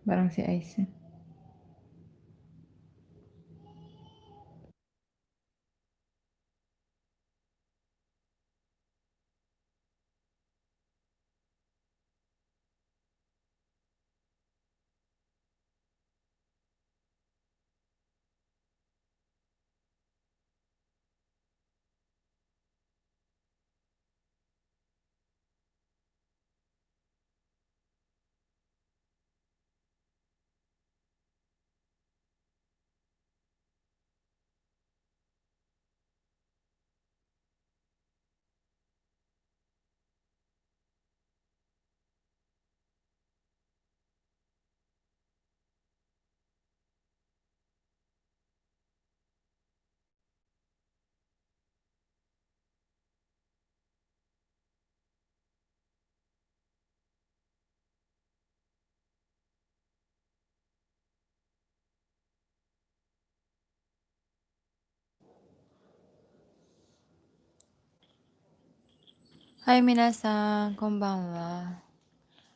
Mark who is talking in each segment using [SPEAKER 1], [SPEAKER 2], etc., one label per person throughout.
[SPEAKER 1] Barang si Ice. Hi, Minnasan. Konbanwa.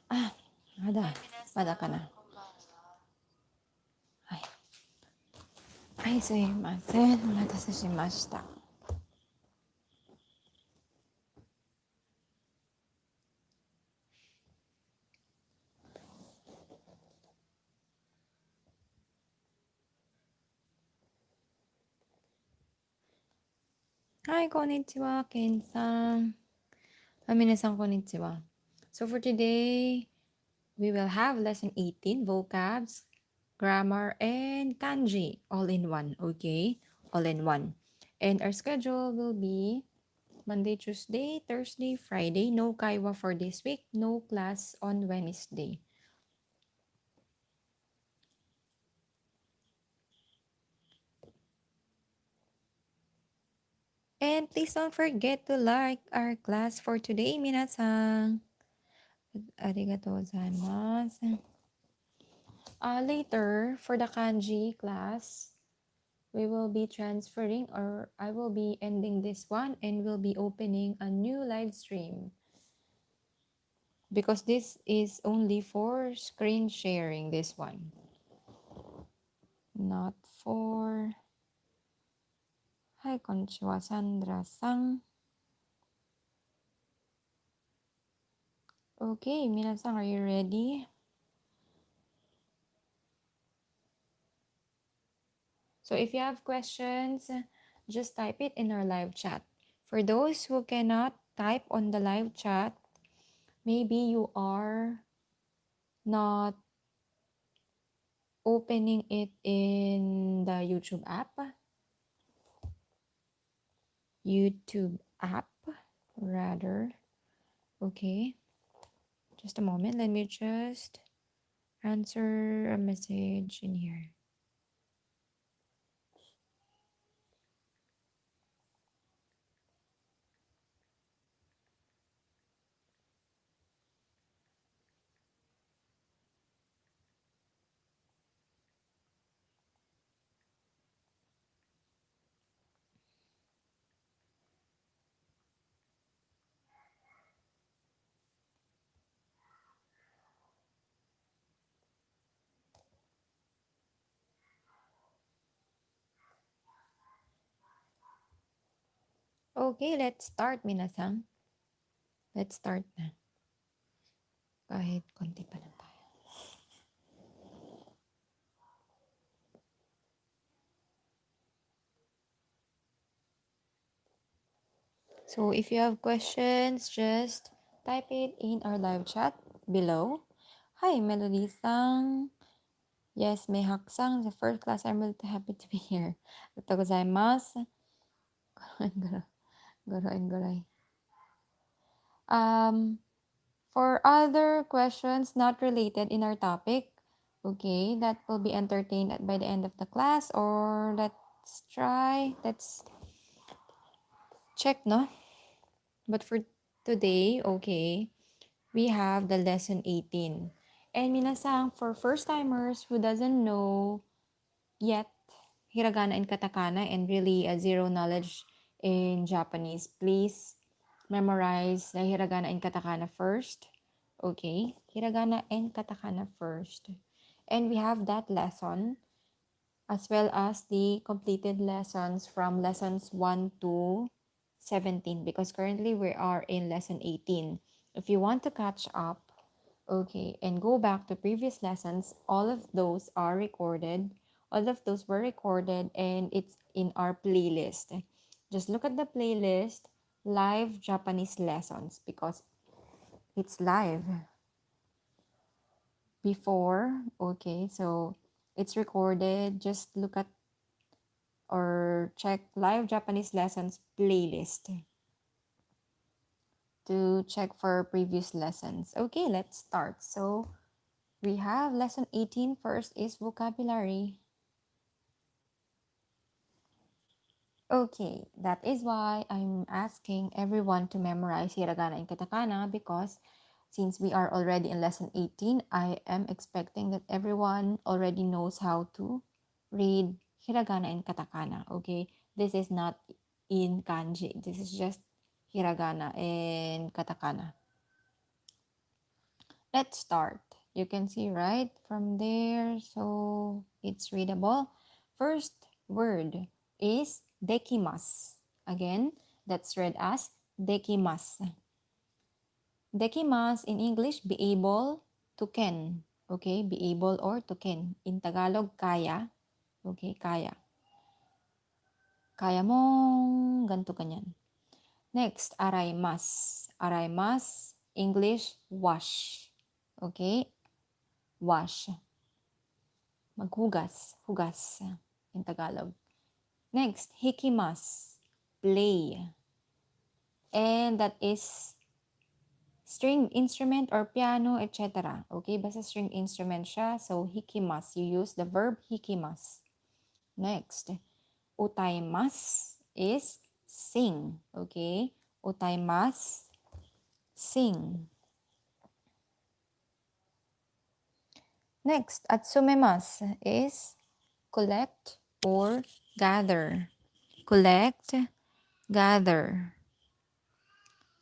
[SPEAKER 1] Ah, mada ka na. Hai. Hai, sumimasen. Omatase shimashita. Hi, konnichiwa, Ken-san. Minasan, konnichiwa. So for today, we will have lesson 18, vocabs, grammar, and kanji, all in one, okay? All in one. And our schedule will be Monday, Tuesday, Thursday, Friday. No kaiwa for this week. No class on Wednesday. And please don't forget to like our class for today, minasan. Arigatou gozaimasu. Later, for the kanji class, we will be transferring, or I will be ending this one and will be opening a new live stream. Because this is only for screen sharing, this one. Not for... Hi, konnichiwa, Sandra-san. Okay, minasan, are you ready? So if you have questions, just type it in our live chat. For those who cannot type on the live chat, maybe you are not opening it in the YouTube app. Rather. Okay. Just a moment. Let me just answer a message in here. Okay, let's start, minasan. Let's start na. Kahit konti pa lang tayo. So if you have questions, just type it in our live chat below. Hi, Melody-san. Yes, Mehak-san, the first class. I'm really happy to be here. Arigatou gozaimasu. Gorai. For other questions not related in our topic, okay, that will be entertained by the end of the class, or let's check, no? But for today, okay, we have the lesson 18. And minasan, for first-timers who doesn't know yet hiragana and katakana and really a zero knowledge in Japanese, please memorize the hiragana and katakana first. Okay, hiragana and katakana first. And we have that lesson as well as the completed lessons from lessons 1 to 17 because currently we are in lesson 18. If you want to catch up, okay, and go back to previous lessons, all of those are recorded. All of those were recorded and it's in our playlist. Just look at the playlist, live Japanese lessons, because it's live before. Okay, so it's recorded. Just look at or check live Japanese lessons playlist to check for previous lessons. Okay, let's start. So we have lesson 18. First is vocabulary. Okay, that is why I'm asking everyone to memorize hiragana and katakana because since we are already in lesson 18, I am expecting that everyone already knows how to read hiragana and katakana. Okay, this is not in kanji, this is just hiragana and katakana. Let's start. You can see right from there, so it's readable. First word is dekimasu. Again, that's read as dekimasu. Dekimasu in English, be able to can. Okay, be able or to can. In Tagalog, kaya. Okay, kaya. Kaya mong ganto ganyan. Next, araimasu. Araimasu, English, wash. Okay, wash. Maghugas, hugas in Tagalog. Next, hikimas, play. And that is string instrument or piano, etc. Okay, basta string instrument siya. So, hikimas, you use the verb hikimas. Next, utaimas is sing. Okay, utaimas, sing. Next, atsumemas is collect or gather. Collect, gather.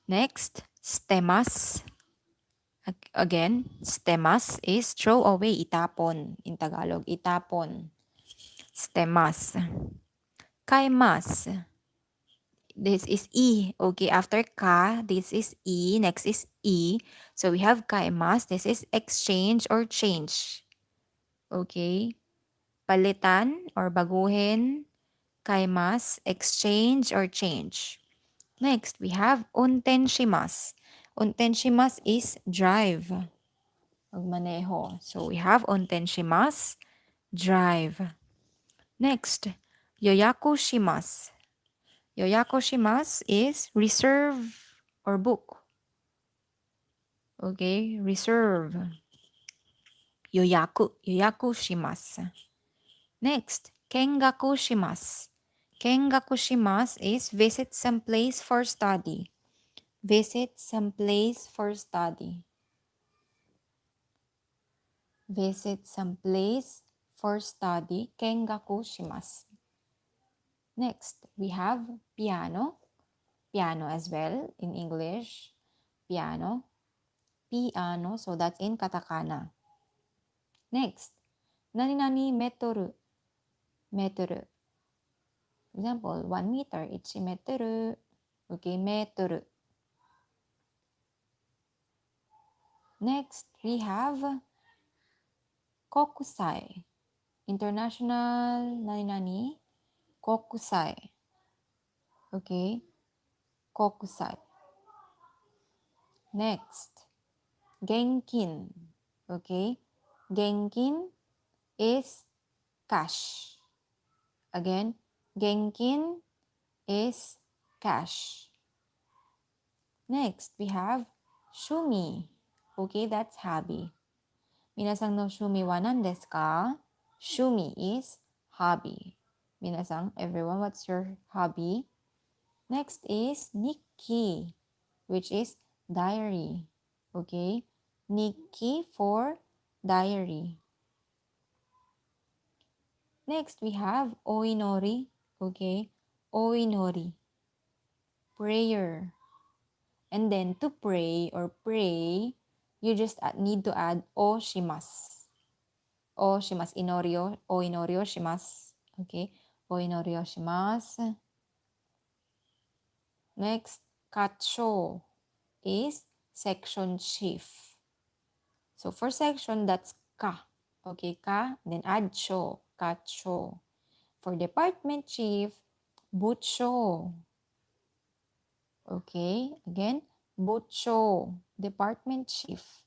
[SPEAKER 1] Next, stemas. Again, stemas is throw away, itapon. In Tagalog, itapon. Stemas. Kaimas. This is E. Okay, after ka, this is E. Next is E. So we have kaimas. This is exchange or change. Okay. Palitan or baguhin. Kaimas, exchange or change. Next, we have untenshimas. Untenshimas is drive. Magmaneho. So we have untenshimas, drive. Next, yoyaku shimasu. Yoyaku shimasu is reserve or book. Okay, reserve. Yoyaku shimasu. Next, kengaku shimasu. Kengaku shimasu is visit some place for study. Visit some place for study. Visit some place for study. Kengaku shimasu. Next, we have piano. Piano as well in English. Piano. Piano. So that's in katakana. Next, nani metoru. Metoru. Example, 1 meter. 1 meter. Okay, meter. Next, we have kokusai. International nani. Kokusai. Okay, kokusai. Next, genkin. Okay, genkin is cash. Again, genkin is cash. Next, we have shumi. Okay, that's hobby. Minasang no shumi wa nan desu ka? Shumi is hobby. Minasang, everyone, what's your hobby? Next is nikki, which is diary. Okay, nikki for diary. Next, we have oinori. Okay, oinori, prayer. And then to pray or pray, you just need to add o shimasu. o shimasu. O inori o shimasu. Okay. O inori o shimasu. Next, kacho is section chief. So for section, that's ka. Okay, ka. Then add cho. Kacho. For department chief, bucho. Okay, again, bucho. Department chief.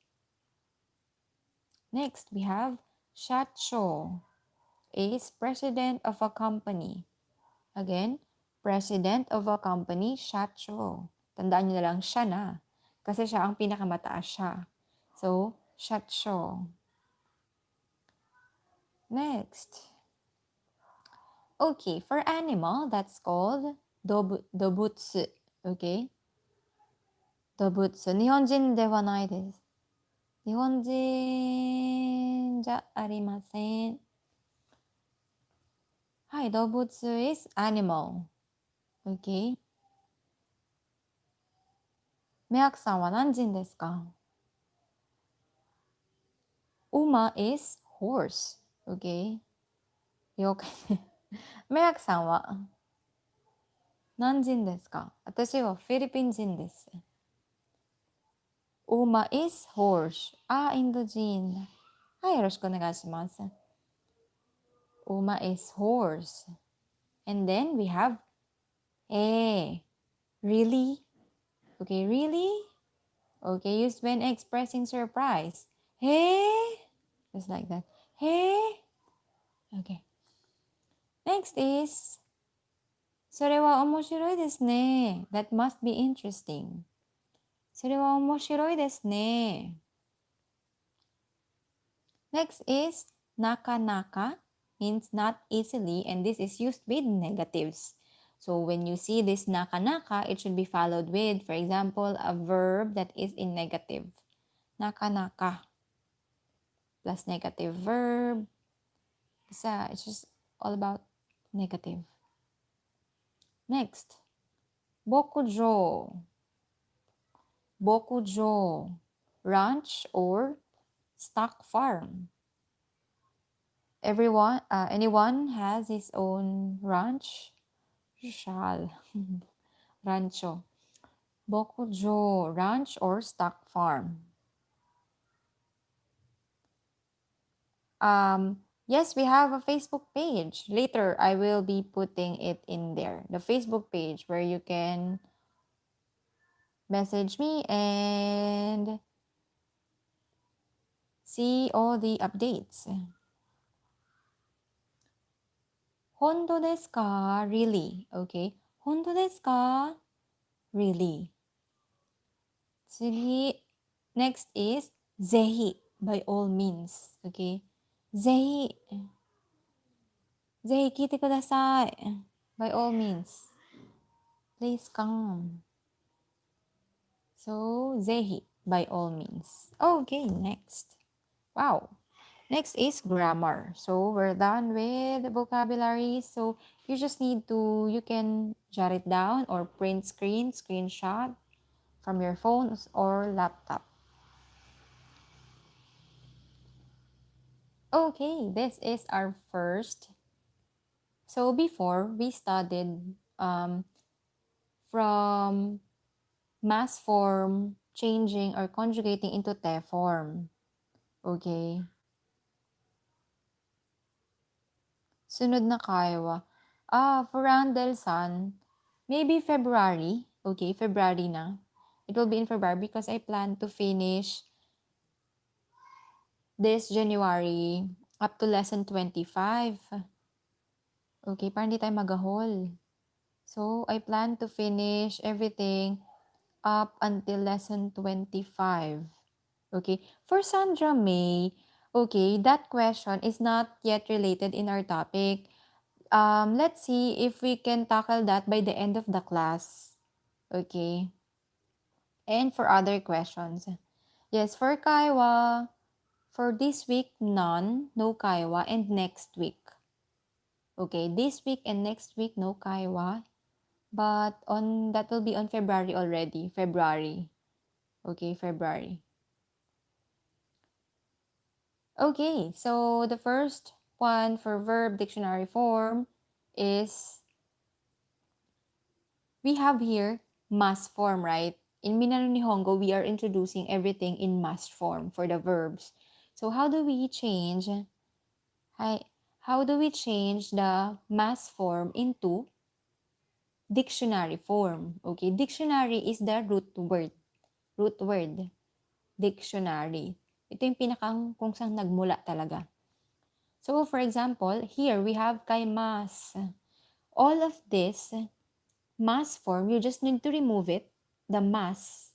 [SPEAKER 1] Next, we have shacho. Is president of a company. Again, president of a company, shacho. Tandaan nyo na lang siya na. Kasi siya ang pinakamataas siya. So, shacho. Next. Okay, for animal, that's called dobutsu. Okay? Dobutsu. 日本人ではないです。日本人じゃありません。はい、動物 is animal. Okay? メアクさんは何人ですか？ 馬 is horse. Okay? 了解。メアクさんは何人ですか？私はフィリピン人です。馬 is horse. インド人。はい、よろしくお願いします。馬 is horse. And then we have really? Okay, really? Okay, used when expressing surprise. Just like that. Okay. Next is それは面白いですね。That must be interesting. それは面白いですね。Next is Nakanaka means not easily, and this is used with negatives. So when you see this Nakanaka, it should be followed with, for example, a verb that is in negative. Nakanaka plus negative verb. It's just all about negative. Next, Bokujo. Bokujo, ranch or stock farm. Anyone has his own ranch? Shal. Rancho. Bokujo, ranch or stock farm. Yes, we have a Facebook page. Later, I will be putting it in there. The Facebook page where you can message me and see all the updates. Hondo desu ka? Really? Okay. Hondo desu ka? Really. Next is zehi, by all means. Okay. Zehi. Zehi, kite kudasai. By all means. Please come. So, zehi, by all means. Okay, next. Wow. Next is grammar. So, we're done with the vocabulary. So, you just need to, you can jot it down or print screenshot from your phones or laptop. Okay, this is our first. So, before, we studied from mass form changing or conjugating into te form. Okay. Sunod na kaiwa. For Randall San, maybe February. Okay, February na. It will be in February because I plan to finish this January up to lesson 25. Okay, para hindi tayo magahol. So, I plan to finish everything up until lesson 25. Okay, for Sandra May, okay, that question is not yet related in our topic. Let's see if we can tackle that by the end of the class. Okay. And for other questions. Yes, for Kaiwa, for this week, none, no Kaiwa, and next week. Okay, this week and next week, no Kaiwa. But that will be on February already. February. Okay, February. Okay, so the first one for verb dictionary form is, we have here must form, right? In Minna no Nihongo, we are introducing everything in must form for the verbs. So how do we change, how do we change the must form into dictionary form? Okay, dictionary is the root word, dictionary. Ito yung pinakang kung saan nagmula talaga. So for example, here we have kaimas. All of this mass form, you just need to remove it, the mass.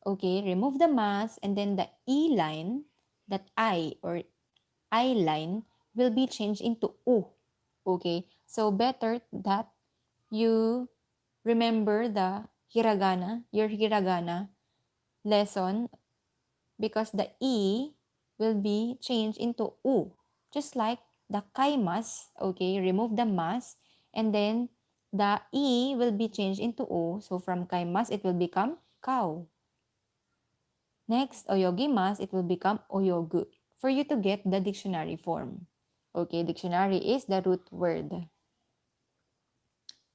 [SPEAKER 1] Okay, remove the mass, and then the E line, that I or I line will be changed into U. Okay, so better that you remember the hiragana, your hiragana lesson, because the E will be changed into U. Just like the kaimas, okay, remove the mas, and then the E will be changed into O. So from kaimas, it will become cow. Next, oyogimas, it will become oyogu, for you to get the dictionary form. Okay, dictionary is the root word.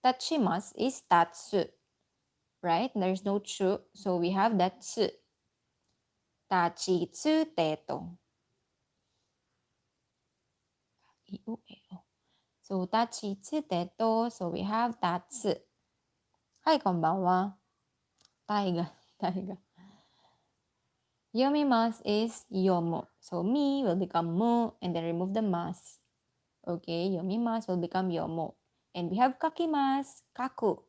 [SPEAKER 1] Tachimas is tatsu, right? There's no chu, so we have that tsu. Tachitsu teto. So, tachitsu teto, so we have tatsu. Hi, konbanwa. Taiga, taiga. Yomimasu is yomu. So, mi will become mu, and then remove the mas. Okay, yomimasu will become yomu. And we have kakimasu, kaku.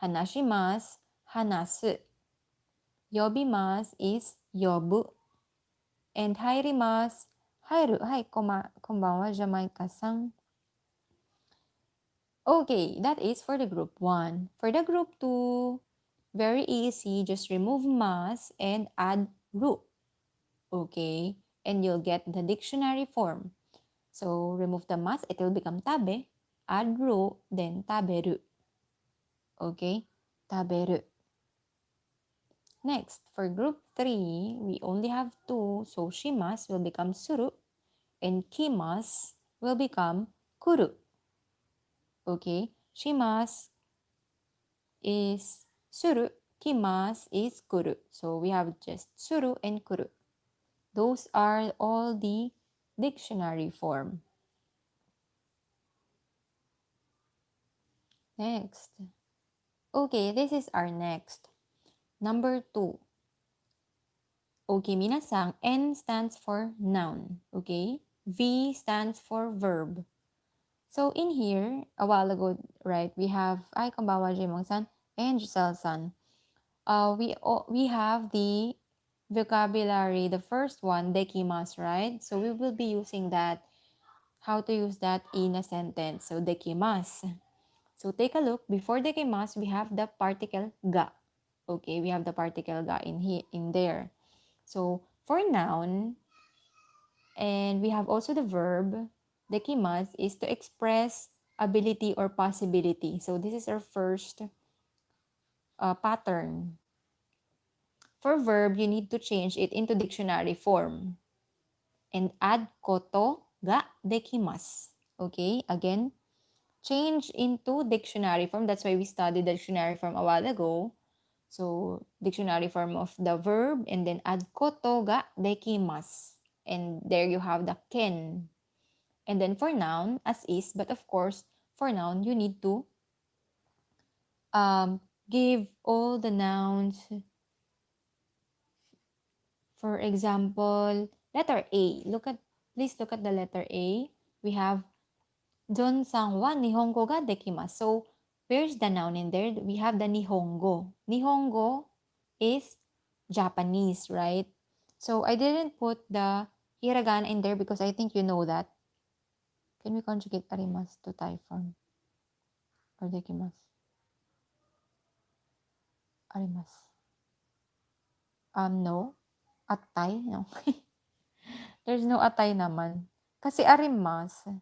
[SPEAKER 1] Hanashimasu, hanasu. Yobimasu is yobu. And hairimasu, hairu. Hi, konbanwa, Jamaica-san. Okay, that is for the group 1. For the group 2, very easy. Just remove mas and add ru. Okay, and you'll get the dictionary form. So remove the mas, it will become tabe. Add ru, then taberu. Okay, taberu. Next, for group 3, we only have 2. So shimas will become suru, and kimas will become kuru. Okay, shimas is suru, kimas is kuru. So we have just suru and kuru. Those are all the dictionary form. Next. Okay, this is our next. Number 2. Okay, minasan, N stands for noun. Okay, V stands for verb. So in here, a while ago, right, we have Ai Kambawa Jimong-san and Giselle-san. We have the vocabulary, the first one, dekimasu, right? So we will be using that, how to use that in a sentence. So dekimasu. So take a look. Before dekimasu, we have the particle ga. Okay, we have the particle ga in there. So for noun, and we have also the verb, dekimasu is to express ability or possibility. So this is our first pattern. For verb, you need to change it into dictionary form and add koto ga dekimasu. Okay, again, change into dictionary form. That's why we studied the dictionary form a while ago. So, dictionary form of the verb, and then add koto ga dekimasu. And there you have the ken. And then for noun, as is, but of course, for noun, you need to give all the nouns. For example, letter A. Please look at the letter A. We have Jon-san wa Nihongo ga dekimasu. So, where's the noun in there? We have the Nihongo. Nihongo is Japanese, right? So, I didn't put the hiragana in there because I think you know that. Can we conjugate arimasu to Thai form? Or dekimasu? Arimasu. No. Atay? No. There's no atay naman. Kasi arimasu.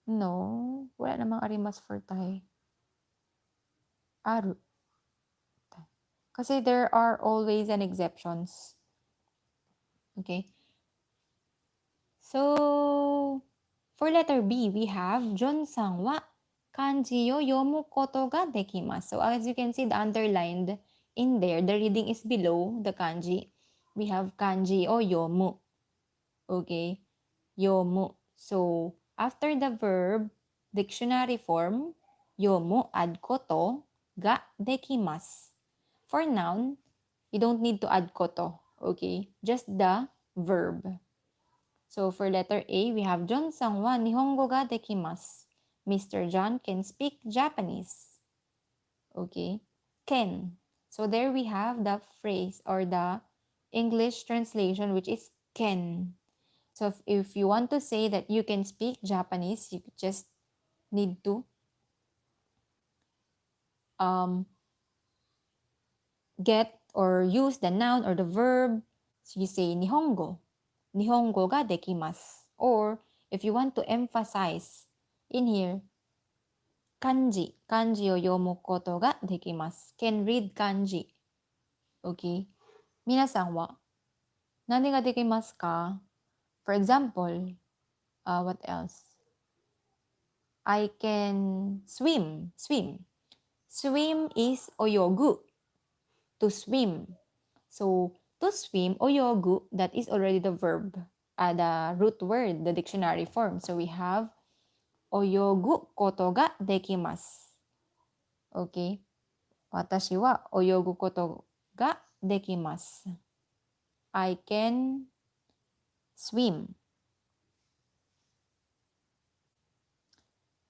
[SPEAKER 1] No. Wala namang arimasu for Thai. Aru. Kasi there are always an exceptions. Okay. So, for letter B, we have Jon-san wa kanji o yomu koto ga dekimasu. So, as you can see, the underlined in there, the reading is below the kanji. We have kanji o yomu. Okay. Yomu. So, after the verb, dictionary form, yomu, add koto, ga dekimasu. For noun, you don't need to add koto. Okay. Just the verb. So for letter A, we have John-san wa nihongo ga dekimasu. Mr. John can speak Japanese. Okay. Can. So there we have the phrase or the English translation, which is can. So if you want to say that you can speak Japanese, you just need to get or use the noun or the verb. So you say nihongo. Nihongo ga dekimasu. Or if you want to emphasize in here, kanji. Kanji o yomu koto ga dekimasu. Can read kanji. Okay. Minasan wa nani ga dekimasu ka? For example, what else? I can swim. Swim. Swim is oyogu. To swim. So, to swim, oyogu, that is already the verb. The root word, the dictionary form. So, we have oyogu koto ga dekimasu. Okay. Watashi wa oyogu koto ga dekimasu. I can swim.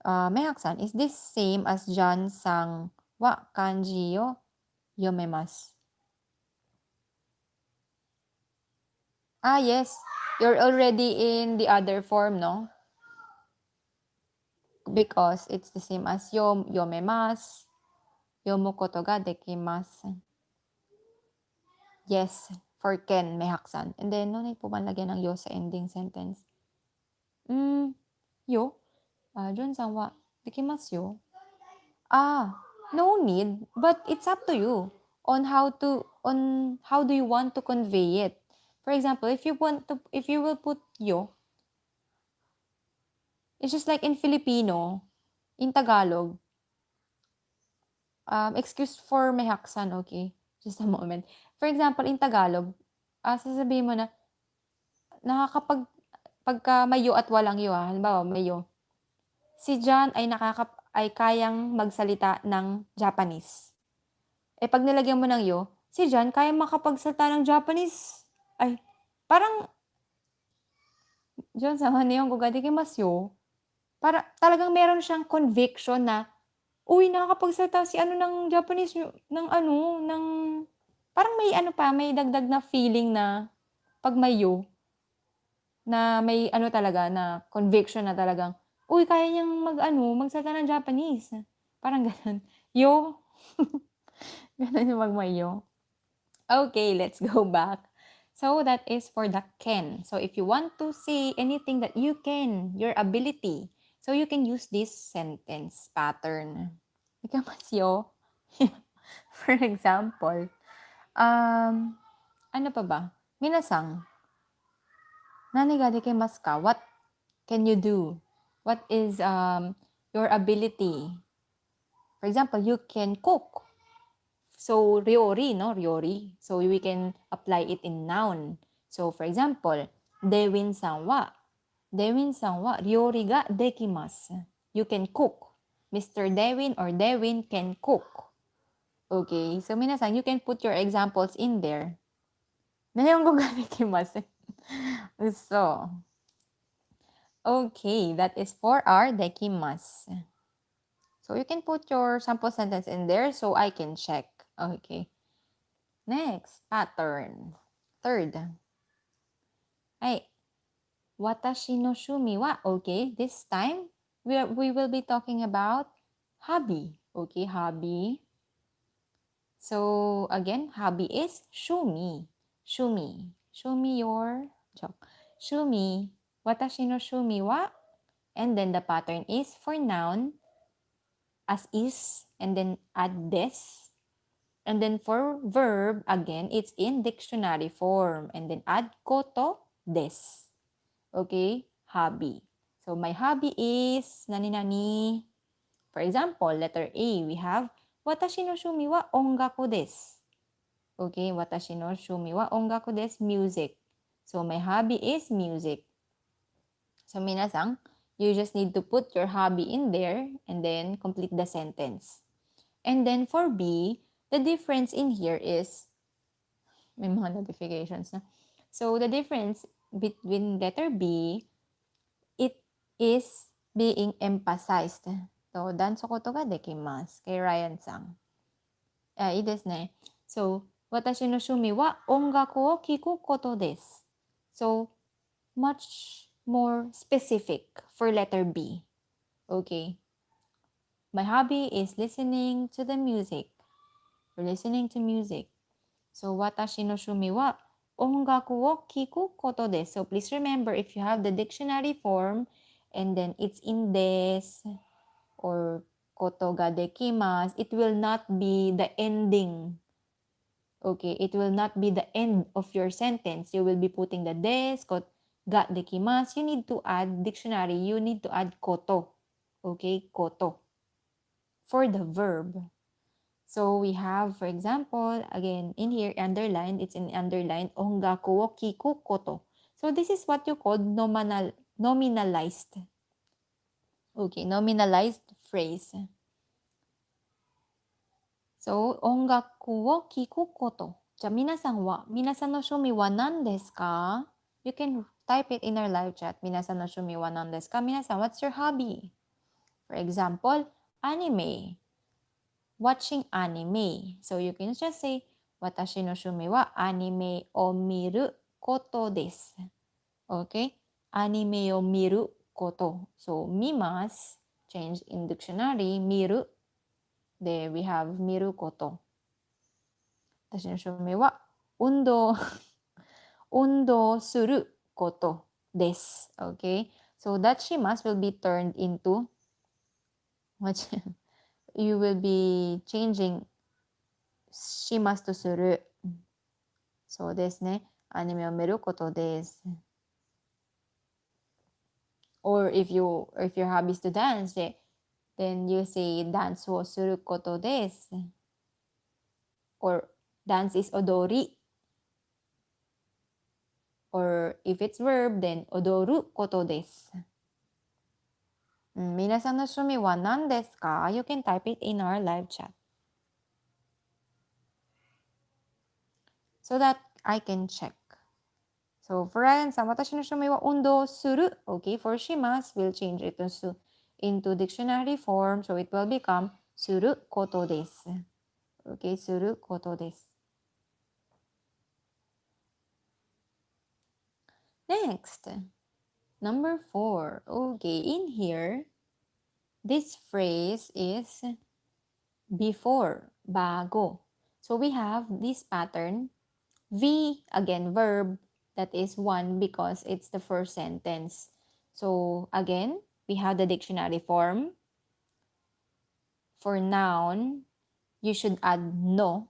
[SPEAKER 1] Mehak-san, is this same as Jan-sang wa kanji yo yomemasu? Yes. You're already in the other form, no? Because it's the same as yomemasu, yomu koto ga dekimasu. Yes, for can, mehak-san. And then, no need po ba lagyan ng yo sa ending sentence? Yo? Jun-san wa dekimasu yo? No need, but it's up to you on how do you want to convey it. For example, if you will put yo, it's just like in Filipino, in Tagalog, excuse for mehaksan, okay? Just a moment. For example, in Tagalog, sasabihin mo na, pagka may yo at walang yo, halimbawa may yo, si John ay kayang magsalita ng Japanese. Pag nilagyan mo ng yo, si John kayang makapagsalita ng Japanese. Parang, John, sa nihongo ga dekimasu yo. Para talagang meron siyang conviction na, uy, nakakapagsalita si ng Japanese, parang may dagdag na feeling na, pag may yo, na may talaga, na conviction na talagang, uy, kaya niyang magsalita ng Japanese. Parang ganun. Yo. Ganun yung magmayo. Okay, let's go back. So that is for the can. So if you want to say anything that you can, your ability, so you can use this sentence pattern. Ikamasyo. For example, ano pa ba? Minasang, nani ga dekimasu ka? What can you do? What is your ability? For example, you can cook. So, ryori, no? Ryori. So, we can apply it in noun. So, for example, Dewin-san wa ryori ga dekimasu. You can cook. Mr. Dewin or Dewin can cook. Okay. So, minasan, you can put your examples in there. Nihongo ga dekimasu. So, okay. That is for our dekimasu. So, you can put your sample sentence in there so I can check. Okay. Next, pattern. Third. Watashi no shumi wa. Okay, this time, we will be talking about hobby. Okay, hobby. So, again, hobby is shumi. Shumi. Shumi your joke. Shumi. Watashi no shumi wa. And then the pattern is for noun, as is, and then add des. And then for verb, again, it's in dictionary form. And then add koto des. Okay? Hobby. So my hobby is nani-nani. For example, letter A, we have watashi no shumi wa ongaku desu. Okay, watashi no shumi wa ongaku desu, music. So my hobby is music. So minasan, you just need to put your hobby in there and then complete the sentence. And then for B, the difference in here is, may mga notifications na. So the difference between letter B, it is being emphasized. So, danso koto ga dekimasu. Kay Ryan-san. I desu ne. So, watashi no shumi wa ongaku o kiku koto desu. So, much more specific for letter B. Okay. My hobby is listening to the music. Or listening to music. So, watashi no shumi wa ongaku wo kiku koto desu. So, please remember, if you have the dictionary form, and then it's in des, or koto ga dekimasu, it will not be the ending. Okay, it will not be the end of your sentence. You will be putting the des, ga dekimasu. You need to add dictionary. You need to add koto. Okay, koto. For the verb. So we have, for example, again, in here, underlined, it's in underlined, ongaku wo kiku koto. So this is what you call nominalized. Okay, nominalized phrase. So, 音楽を聴くこと。じゃあ、皆さんの趣味は何ですか？ You can type it in our live chat. 皆さんの趣味は何ですか？皆さん、what's your hobby? For example, anime. Watching anime. So, you can just say, 私の趣味はアニメを見ることです。Okay? アニメを見ること。So, 見ます。Change in dictionary. 見る。There we have 見ること。私の趣味は運動することです。Okay? So that shimas will be turned into what you will be changing しますとする。そうですね。アニメを見ることです。Or if your hobby is to dance, then you say ダンスをすることです。Or dance is 踊り。Or if it's verb, then 踊ることです。皆さんの趣味は何ですか？ You can type it in our live chat. So that I can check. So for Ryan さん、私の趣味は運動する。Okay, for shimas, we'll change it into dictionary form. So it will become することです。Okay, することです。Next, number 4. Okay, in here, this phrase is before, bago. So we have this pattern. V, again, verb, that is 1 because it's the first sentence. So again, we have the dictionary form. For noun, you should add no.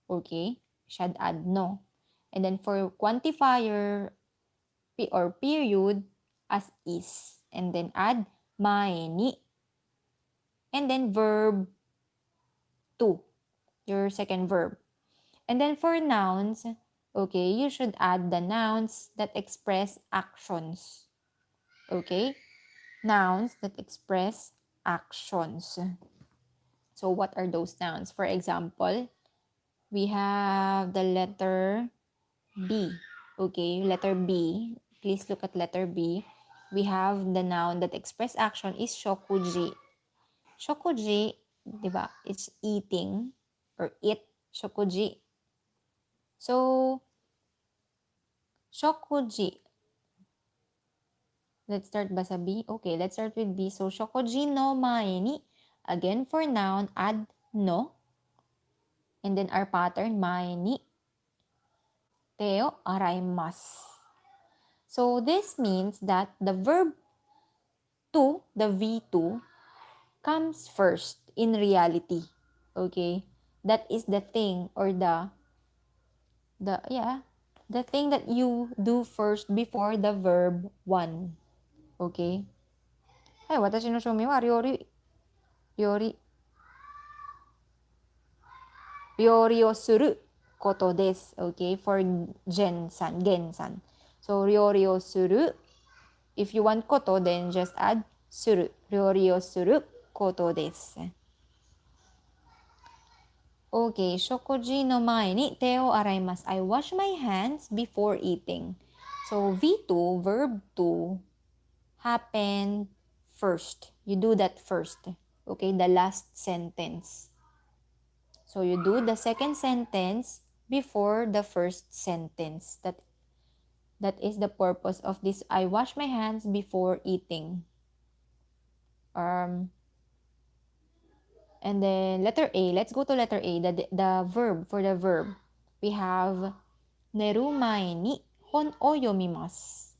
[SPEAKER 1] Okay, should add no. And then for quantifier or period, as is. And then add mae ni. And then verb 2, your second verb. And then for nouns, okay, you should add the nouns that express actions. Okay? Nouns that express actions. So what are those nouns? For example, we have the letter B. Okay, letter B. Please look at letter B. We have the noun that express action is shokuji. Shokuji, diba? It's eating or eat. Shokuji. So, shokuji. Let's start ba sa B? Okay, let's start with B. So, shokuji no mae ni. Again, for noun, add no. And then our pattern, mae ni te o araimasu. So, this means that the verb to, the V2, comes first in reality. Okay? That is the thing or the thing that you do first before the verb one. Okay? Hey, watashi no shoumi wa ryori o suru koto desu. Okay? For gen-san. So, ryori o suru. If you want koto, then just add suru. Ryori o suru koto desu. Okay, shokuji no mae ni te o araimasu. I wash my hands before eating. So, V2, verb 2, happen first. You do that first. Okay, the last sentence. So, you do the second sentence before the first sentence. That is the purpose of this. I wash my hands before eating. And then letter A. Let's go to letter A. The verb, for the verb. We have neru mae ni hon o yomimasu.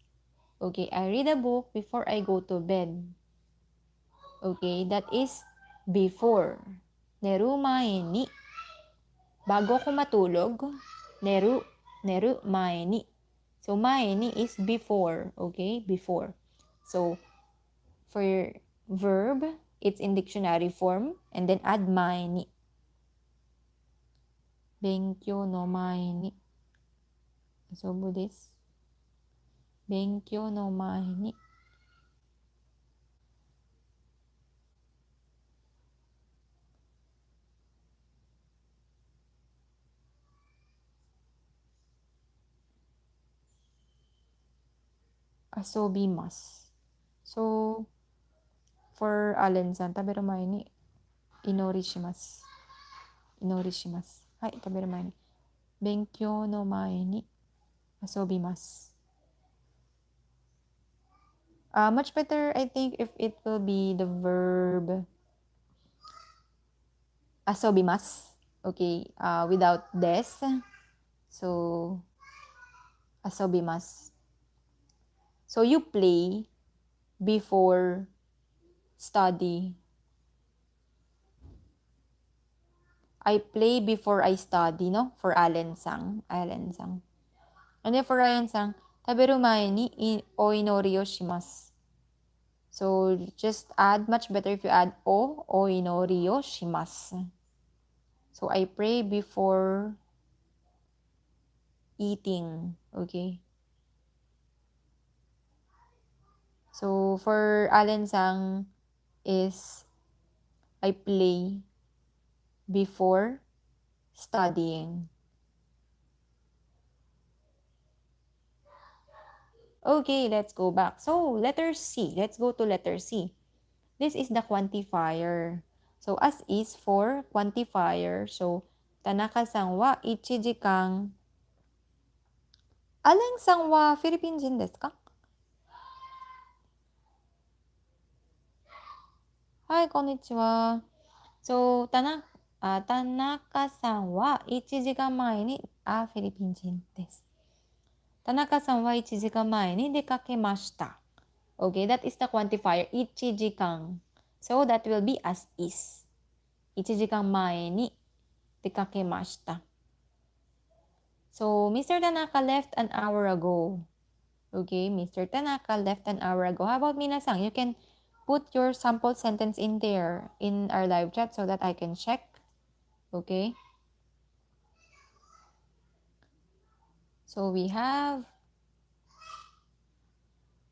[SPEAKER 1] Okay, I read a book before I go to bed. Okay, that is before. Neru mae ni. Bago ko matulog, neru mae ni. So, mae ni is before. Okay, before. So, for your verb, it's in dictionary form. And then add mae ni. Benkyou no mae ni. Asobu desu. Benkyou no mae ni. Asobimasu. So, for Allen-san, taberu mae ni inorishimasu. Hai, taberu mae ni. Benkyou no mae ni asobimasu. Much better, I think, if it will be the verb asobimasu. Okay, without des. So, asobimasu. So, you play before study. I play before I study, no? For Allen-san. And then for Ryan-san, taberu mae ni o inori o shimasu. So, just add, much better if you add o inori o shimasu. So, I pray before eating. Okay? So, for Allen-san is I play before studying. Okay, let's go back. So, letter C. Let's go to letter C. This is the quantifier. So, as is for quantifier. So, Tanaka-san wa 1時間 Allen-san wa Philippine jin desu ka? Hi, konnichiwa. So, Tanaka-san wa 1時間前に、フィリピン人です。Tanaka-san wa 1時間前に出かけました。Okay, that is the quantifier, 1時間. So, that will be as is. 1時間前に出かけました。So, Mr. Tanaka left an hour ago. Okay, Mr. Tanaka left an hour ago. How about Minnasan? You can put your sample sentence in there in our live chat so that I can check. Okay. So, we have,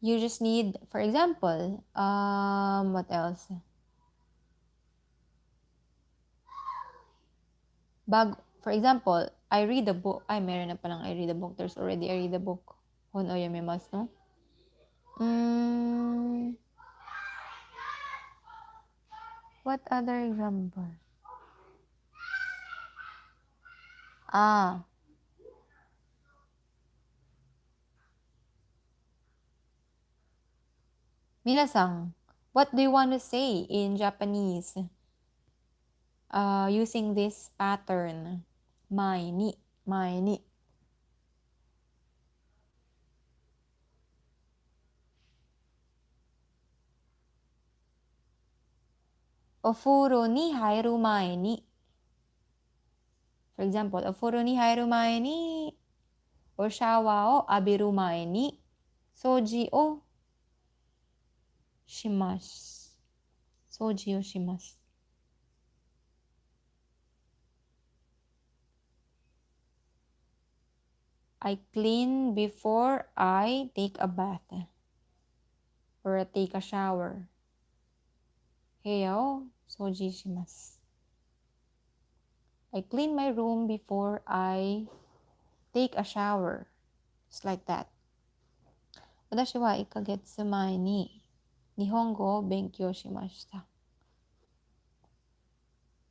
[SPEAKER 1] you just need, for example, what else? For example, I read a book. Ay, meron na palang I read a book. There's already I read a book. Hon o yamimasu, no? What other example? Minnasan, what do you want to say in Japanese? Using this pattern. Mae ni. Ofuro ni hairu mae ni. For example, o furu ni hairu mae ni, or shawa o abiru mae ni, soji o shimasu. Soji o shimasu. I clean before I take a bath or take a shower. Heya o soji shimasu. I clean my room before I take a shower. Just like that. 私は1ヶ月前に日本語を勉強しました。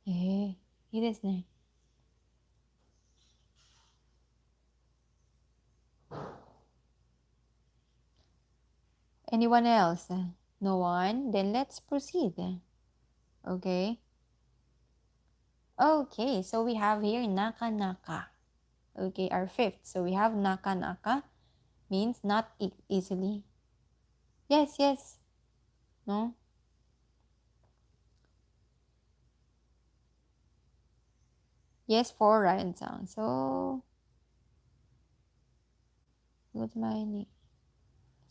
[SPEAKER 1] いいですね。Anyone else? No one? Then let's proceed. Okay. Okay, so we have here Nakanaka. Okay, our fifth. So we have Nakanaka means not easily. Yes, yes. No? Yes, for Ryan-san. So, 1月前に、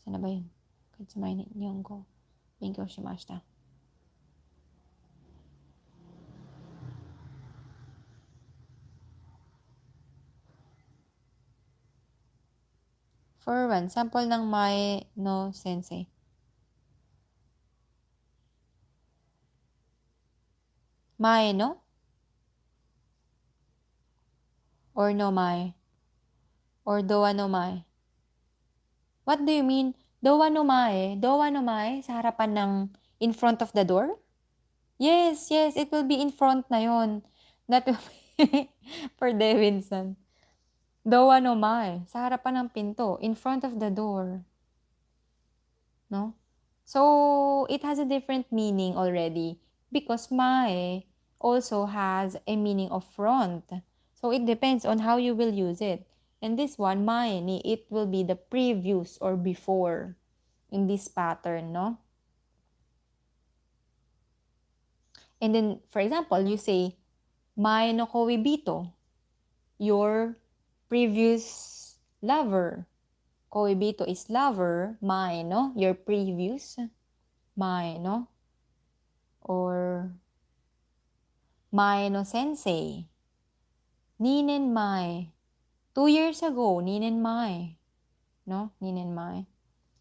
[SPEAKER 1] saan na ba yun? 1月前に日本語を勉強しました。For one, sample ng mae no sensei. Mae no? Or no mae? Or dowa no mae? What do you mean? Dowa no mae? Dowa no mae? Sa harapan ng in front of the door? Yes, yes. It will be in front na yon. That will be for Devinson. Dowa no mae. Sa harapan ng pinto. In front of the door. No? So, it has a different meaning already. Because mae also has a meaning of front. So, it depends on how you will use it. And this one, mae ni, it will be the previous or before in this pattern, no? And then, for example, you say, mae no koibito, your previous lover. Koibito is lover, mae no, your previous, mae no? Or, mae no sensei, ninen mae. 2 years ago, ninen mae. No? Ninen mae.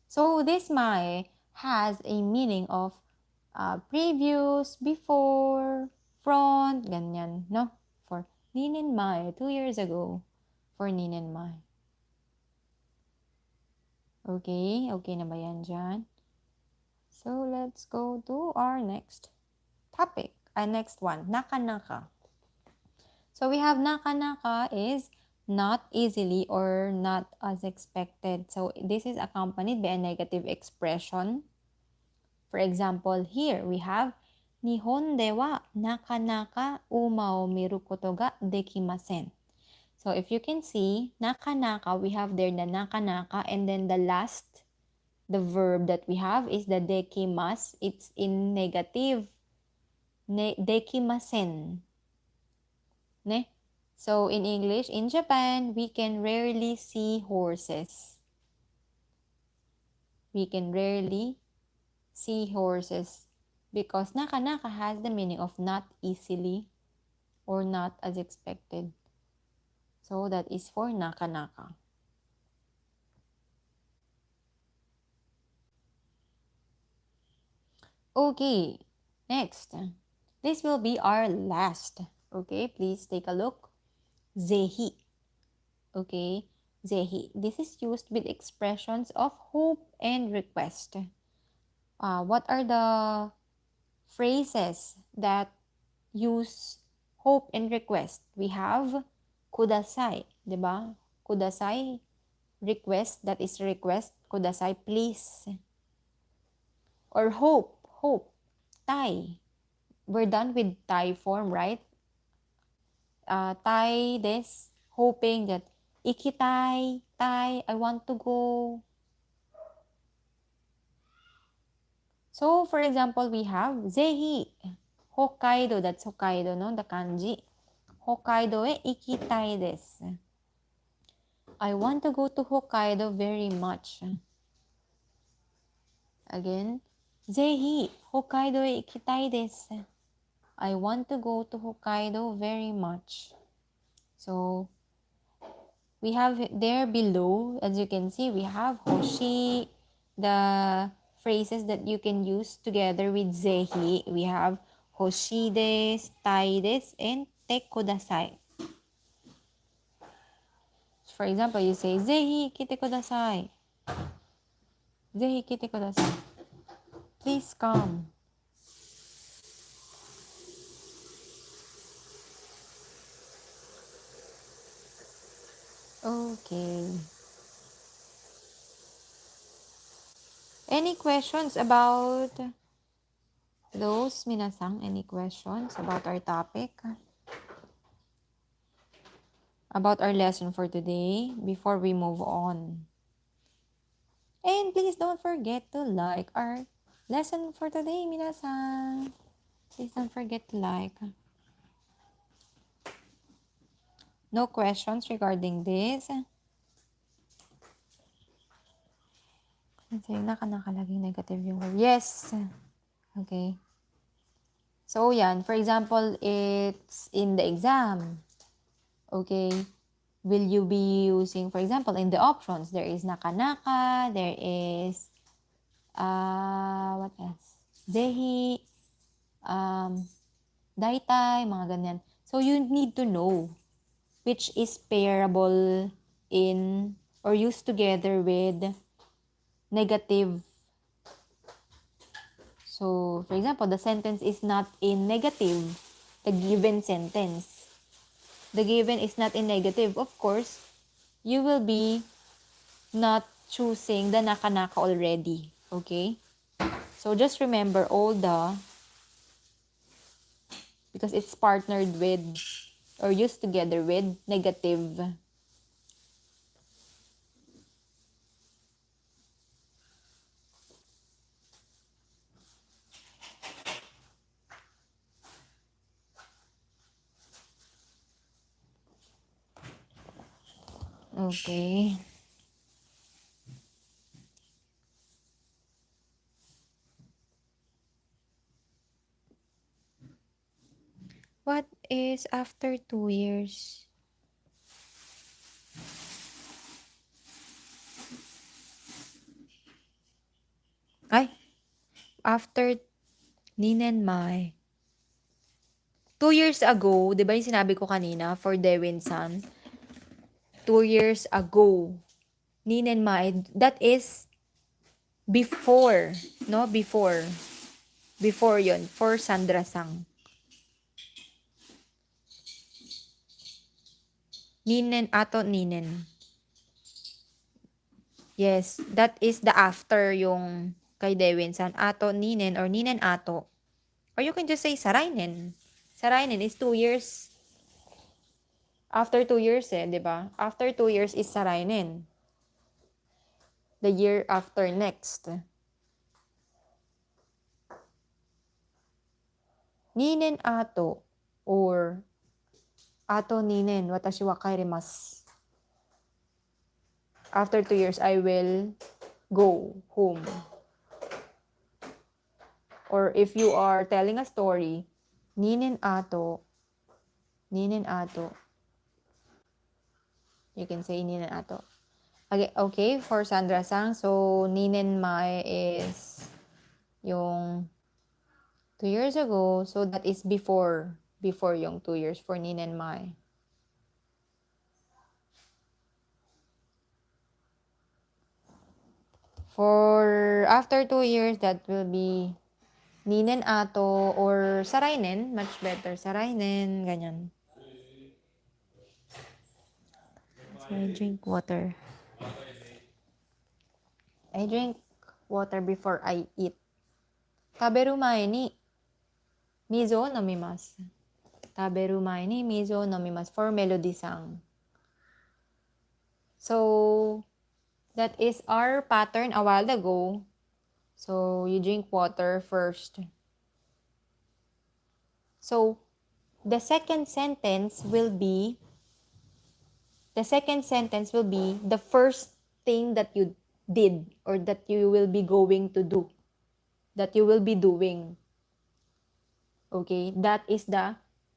[SPEAKER 1] So, this mae has a meaning of previous, before, front, ganyan, no? For ninen mae, 2 years ago, for ninen mae. Okay? Okay na ba yan dyan? So, let's go to our next topic. Next one, Nakanaka. So, we have Nakanaka is not easily or not as expected. So, this is accompanied by a negative expression. For example, here we have Nihon de wa nakanaka uma o miru koto ga dekimasen. So, if you can see, Nakanaka, we have there the Nakanaka, and then the last, the verb that we have is the dekimas. It's in negative. Dekimasen. Ne? So, in English, in Japan, we can rarely see horses. We can rarely see horses because Nakanaka has the meaning of not easily or not as expected. So, that is for Nakanaka. Okay, next. This will be our last. Okay, please take a look. Zehi. Okay, zehi. This is used with expressions of hope and request. What are the phrases that use hope and request? We have kudasai, diba? Kudasai, request, that is request. Kudasai, please. Or hope, tai. We're done with tai form, right? Tai des, hoping that ikitai, tai, I want to go. So, for example, we have zehi, Hokkaido, that's Hokkaido, no? The kanji. Hokkaido e ikitai desu. I want to go to Hokkaido very much. Again, ぜひ北海道へ行きたいです。I want to go to Hokkaido very much. So, we have there below, as you can see, we have hoshi, the phrases that you can use together with ぜひ. We have hoshi desu, tai desu, and te kudasai. For example, you say, ぜひ来てください. ぜひ来てください. Please come. Okay. Any questions about those, Minnasan? Any questions about our topic? About our lesson for today before we move on? And please don't forget to like our lesson for today, Minnasan. Please don't forget to like. No questions regarding this? Sensei, nakalaging negative yung word. Yes. Okay. So, yan. For example, it's in the exam. Okay. Will you be using, for example, in the options, there is Nakanaka, there is, what else? Zehi, Daitai, mga ganyan. So, you need to know which is pairable in or used together with negative. So, for example, the sentence is not in negative, the given sentence. The given is not in negative. Of course, you will be not choosing the Nakanaka already. Okay? So, just remember all the, because it's partnered with or used together with negative. Okay. What is after 2 years? Ay, after Ninenmai. 2 years ago, di ba yung sinabi ko kanina for Dewin-san? 2 years ago. Ninenmai, that is before, no? Before. Before yon for Sandra-sang. Ninen ato ninen. Yes, that is the after yung kay Dewin-san. Ato ninen or ninen ato. Or you can just say sarainen. Sarainen is 2 years. After 2 years di ba? After 2 years is sarainen. The year after next. Ninen ato or ato ninen watashi wa kaerimasu. After 2 years, I will go home. Or if you are telling a story, ninen ato, you can say ninen ato. Okay, for Sandra-sang, so Ninenmai is yung 2 years ago, so that is before yung 2 years for Ninenmai. For after 2 years, that will be Ninen ato or sarainen, much better. Sarainen, ganyan. So I drink water. I drink water before I eat. Taberu mae ni mizo o nomimasu. Taberu mae ni mizo o nomimasu for Melody-sang. So, that is our pattern a while ago. So, you drink water first. So, the second sentence will be the first thing that you did or that you will be going to do, that you will be doing. Okay, that is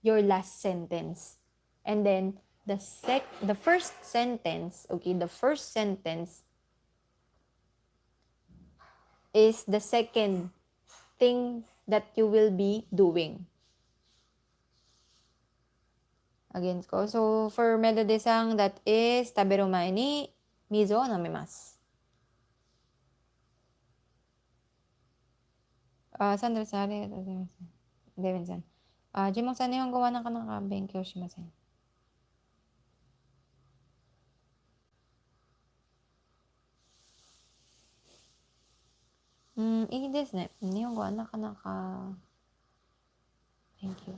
[SPEAKER 1] your last sentence. And then the first sentence, okay, the first sentence is the second thing that you will be doing. Again ko. So, for Melody-san, that is, taberu mae ni mizu o nomimasu. Sandra-san, arigatou gozaimasu. Devin-san. Jimon-san, nihongo wa nakanaka benkyou shimasen. いいですね。日本語はなかなか。Thank you.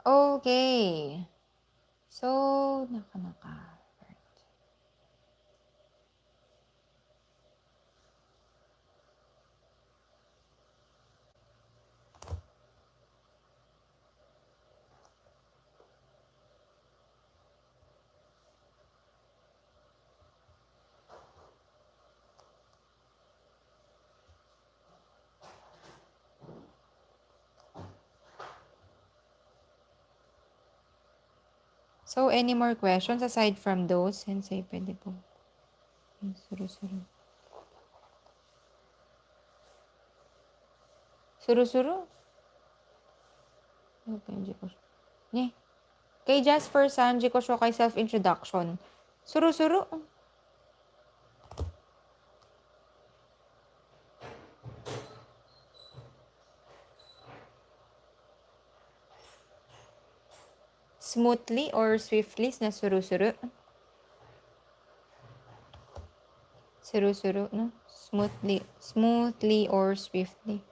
[SPEAKER 1] Okay. So, nakanaka. So, any more questions aside from those? Sensei, pwede po. Suru-suru. Suru-suru? Ne. Kay Jasper-san, ko show kay self-introduction. Suru-suru? Smoothly or swiftly na suru-suru? Suru-suru, no? Smoothly or swiftly?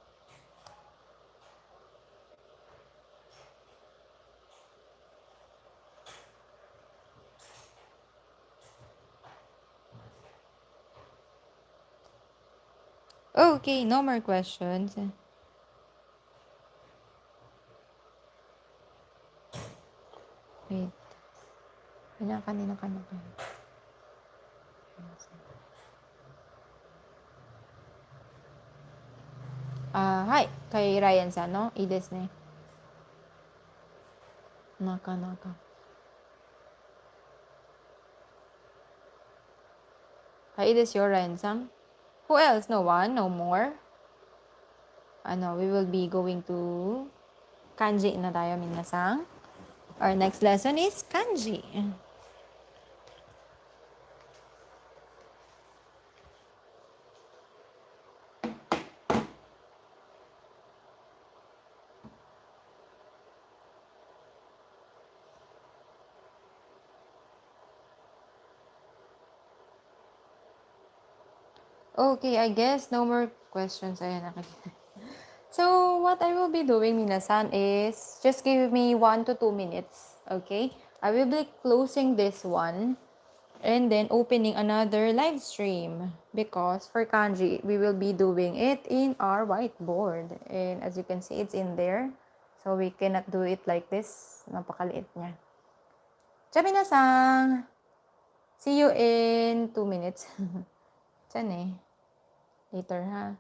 [SPEAKER 1] Okay, no more questions. Wait. Kanina. Hi. Kay Ryan-san, no? I desu ne. Nakanaka. Hi, desu yo, Ryan-san. Who else? No one? No more? We will be going to kanji na tayo, Minnasan. Our next lesson is kanji. Okay, I guess no more questions. Ayan, nakikita. So, what I will be doing, Minnasan, is just give me 1 to 2 minutes. Okay? I will be closing this one and then opening another live stream because for kanji, we will be doing it in our whiteboard. And as you can see, it's in there. So, we cannot do it like this. Napakaliit niya. Ciao, Minnasan! See you in 2 minutes. Diyan eh. Later, ha?